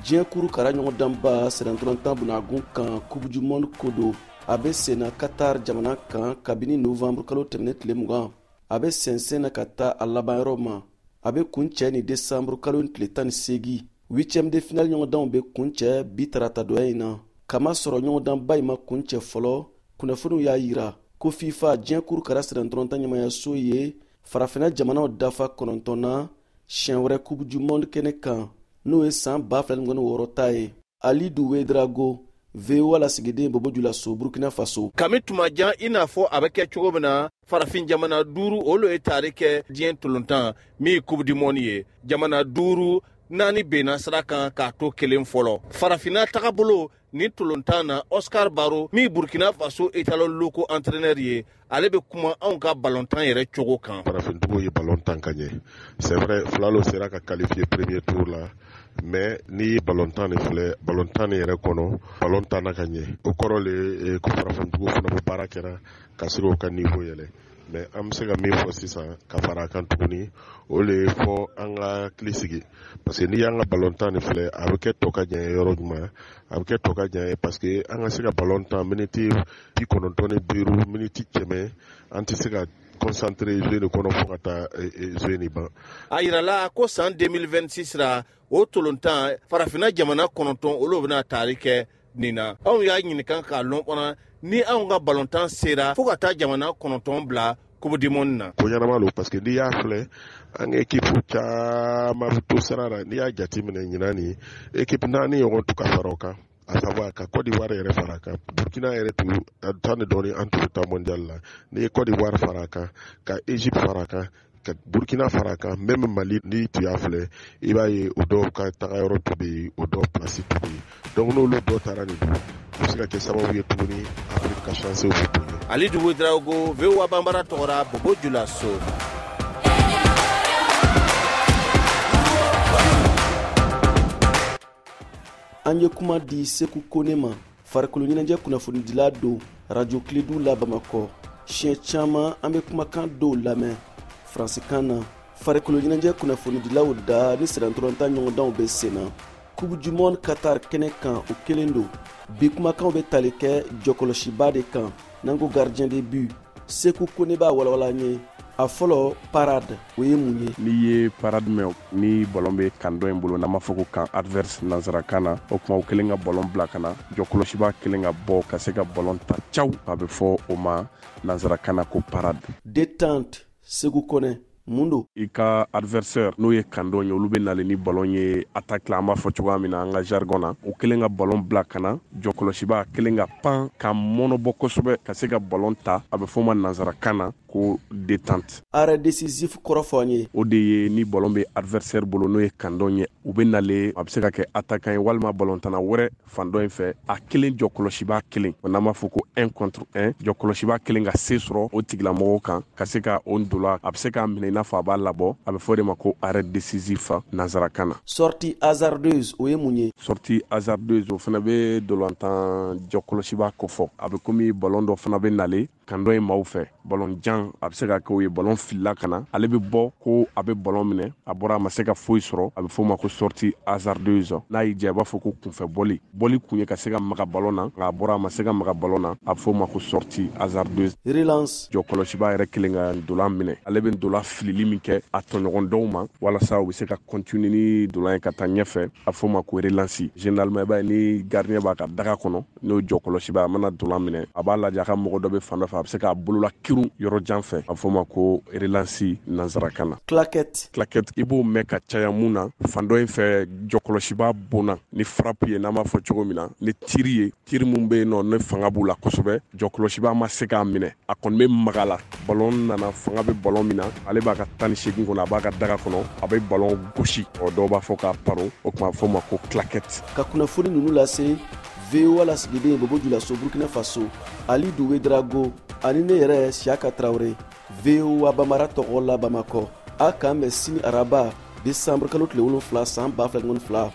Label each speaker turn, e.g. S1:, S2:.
S1: diɲɛ kuru kara ɲɔgɔn danba sɛnɛntɔrɔntan bunagun kan coupe du monde ko do a bɛ senna Qatar jamana kan kabini novembre kalo tɛmɛnen tile 20 a bɛ sɛnsɛnna ka taa a labanyɔrɔ ma a bɛ kuncɛ ni décembre kalo tile 18 8e de finale ɲɔgɔndanw bɛ kuncɛ bi tarata doya in na kama sɔrɔ ɲɔgɔndanba in ma kuncɛ fɔlɔ kunnafoniw y'a yira ko FIFA diɲɛ kuru kara sɛnɛntɔrɔntan ɲɛmayaso ye farafinna jamanaw dafa 9 na siɲɛ wɛrɛ coupe du monde kɛnɛ kan n'o ye san 2026 ta ye. Alidu Wedrago VOA lasigiden Bobo Julaso Burkina Faso.
S2: Kami tumajan i n'a fɔ a bɛ kɛ cogo min na farafin jamana 5 olu ye tari kɛ diɲɛ tolontan min coupe du monde ye. Jamana 5 naani benna sira kan k'a to kelen fɔlɔ. Farafinna tagabolo ni tolontan na Oscar Baro min Burkina Faso étalon loko entraîneur ye ale bɛ kuma anw ka ballontan yɛrɛ cogo kan.
S3: Farafintigiw ye ballontan ka ɲɛ. C'est vrai Flalo sera ka qualifier premier tour la. Mais ni ballontan ni filɛ ballontan ni yɛrɛ kɔnɔ ballontan na ka ɲɛ o kɔrɔ le ko farafintigiw fana bɛ baara kɛra ka se k'o ka niveau yɛlɛ mais an bɛ se ka min fɔ sisan ka fara a kan tuguni o le fɔ an ka hakili sigi parce que n'i y'an ka ballontan ni filɛ a bɛ kɛ tɔ ka jan ye yɔrɔ jumɛn a bɛ kɛ tɔ ka jan ye parce que an ka se ka ballontan miniti 95 miniti kɛmɛ an tɛ se ka concentré jouer de kɔnɔ fo ka taa jouer ni ban.
S2: A yirala ko san 2026 ra o tolontan farafinna jamana 9 olu bɛna tari kɛ nin na. Anw y'a ɲininka k'a lɔn fana ni anw ka ballontan sera fo ka taa jamana 9 bila coupe du monde na.
S3: Ko ɲanama lo parce que n'i y'a filɛ an ka équipe caman to sira la n'i y'a jateminɛ ɲinan ni équipe 4 ɲɔgɔn to ka fara o kan. A savoir ka Côte d'Ivoire yɛrɛ fara kan Burkina yɛrɛ tu tan de dɔɔni an tun taa mondial la n'i ye Côte d'Ivoire fara kan ka Égypte fara kan ka Burkina fara kan même Mali ni tu y'a filɛ i b'a ye o dɔw ka tagayɔrɔ tu bɛ yen o dɔw place tu bɛ yen donc n'olu dɔw taara nin don o bɛ se ka kɛ sababu ye tuguni Afrique ka chance bɛ bonya.
S2: Alidu Wedrago VOA Bambara tɔgɔra Bobo Julaso.
S1: An ye kuma di Seku Kone ma farikolo ɲɛnajɛ kunnafonidila do radio Kiledu la Bamakɔ siɲɛ caman an bɛ kumakan dɔw lamɛn faransikan na farikolo ɲɛnajɛ kunnafonidilaw da ni sɛnɛntɔrɔntan ɲɔgɔndanw bɛ sen na coupe du monde Qatar kɛnɛ kan o kelen do bi kumakanw bɛ tali kɛ jɔkɔlɔsiba de kan n'an ko gardien de but Seku Kone b'a walawala an ye a fɔlɔ parade o ye mun ye.
S4: N'i ye parade mɛn ni ballon bɛ kan dɔ in bolo n'an b'a fɔ ko kan adverse nanzarakan na o tuma o kelen ka ballon bila ka na jɔkɔlɔsiba kelen ka bɔ ka se ka ballon ta caw a bɛ fɔ o ma nanzarakan na ko parade.
S1: Détente Seku Kone mun do. I
S4: ka adversaire n'o ye kan dɔ ye olu bɛ nalen ni ballon ye attaque la an b'a fɔ cogoya min na an ka jargon na o kelen ka ballon bila ka na jɔkɔlɔsiba kelen ka pan ka mɔnɔbɔ kosɛbɛ ka se ka ballon ta a bɛ fɔ o ma nanzarakan na ko détente. Arrêt
S1: décisif kɔrɔ fɔ an ye.
S4: O de ye ni ballon bɛ adversaire bolo n'o ye kan dɔ ye u bɛ nalen a bɛ se ka kɛ attaquant ye walima ballon tana wɛrɛ fan dɔ in fɛ a kelen jɔkɔlɔsiba kelen n'an b'a fɔ ko 1 contre 1 jɔkɔlɔsiba kelen ka se sɔrɔ o tigilamɔgɔw kan ka se ka o ndola a bɛ se k'a minɛ i n'a fɔ a b'a labɔ a bɛ fɔ de ma ko arrêt décisif nanzarakan na.
S1: Sortie hasardeuse o ye mun ye.
S4: Sortie hasardeuse o fana bɛ dolantan jɔkɔlɔsiba ko fɔ a bɛ komi ballon dɔ fana bɛ nalen kan dɔ in maaw fɛ ballon jan a bɛ se ka kɛ o ye ballon filila ka na ale bɛ bɔ ko a bɛ ballon minɛ a bɔra a ma se ka foyi sɔrɔ a bɛ fɔ o ma ko sortie hasardeuse n'a y'i diya i b'a fɔ ko kunfɛ bɔli kun ye ka se ka maga ballon na nka a bɔra a ma se ka maga ballon na a bɛ fɔ o ma ko sortie hasardeuse.
S1: Relance
S4: jɔkɔlɔsiba yɛrɛ kelen ka ndolan minɛ ale bɛ ndolan filili min kɛ a tɔɲɔgɔn dɔw ma walasa u bɛ se ka continuer ni ndolan ye ka taa ɲɛfɛ a bɛ fɔ o ma ko relance généralement i b'a ye ni gardien b'a ka daga kɔnɔ n'o jɔkɔlɔsiba a mana ndolan minɛ a b'a lajɛ a ka mɔgɔ dɔ bɛ fan dɔ fɛ a bɛ se k'a bolola kirun yɔrɔ jan fɛ a bɛ fɔ o ma ko relance nanzarakan na. Claquette i b'o mɛn ka caya mun na fan dɔ in fɛ jɔkɔlɔsiba bona ni frappe ye n'an b'a fɔ cogo min na ni tiri mun bɛ yen nɔ ne fanga b'u la kosɛbɛ jɔkɔlɔsiba ma se k'a minɛ a kɔni bɛ maga la ballon nana fanga bɛ ballon min na ale b'a ka 18 kɔnɔ a b'a ka daga kɔnɔ a bɛ ballon gosi o dɔw b'a fɔ k'a paro o tuma a bɛ fɔ o ma ko claquette.
S1: Ka kunnafoni ninnu lase VOA lasigiden Bobo Julaso Burkina Faso Alidu Wedrago ani ne yɛrɛ Siaka Traoré VOA Bambara tɔgɔ la Bamakɔ a k'an bɛn sini araba décembre kalo tile 7 san 2022